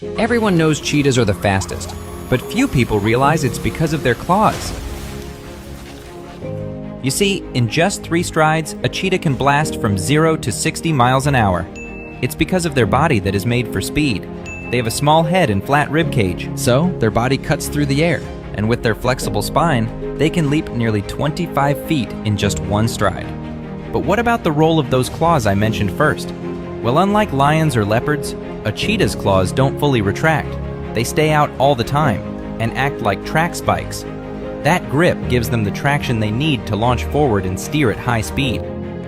Everyone knows cheetahs are the fastest, but few people realize it's because of their claws. You see, in just 3 strides, a cheetah can blast from 0 to 60 miles an hour. It's because of their body that is made for speed. They have a small head and flat rib cage, so their body cuts through the air, and with their flexible spine, they can leap nearly 25 feet in just 1 stride. But what about the role of those claws I mentioned first? Well, unlike lions or leopards, a cheetah's claws don't fully retract. They stay out all the time and act like track spikes. That grip gives them the traction they need to launch forward and steer at high speed.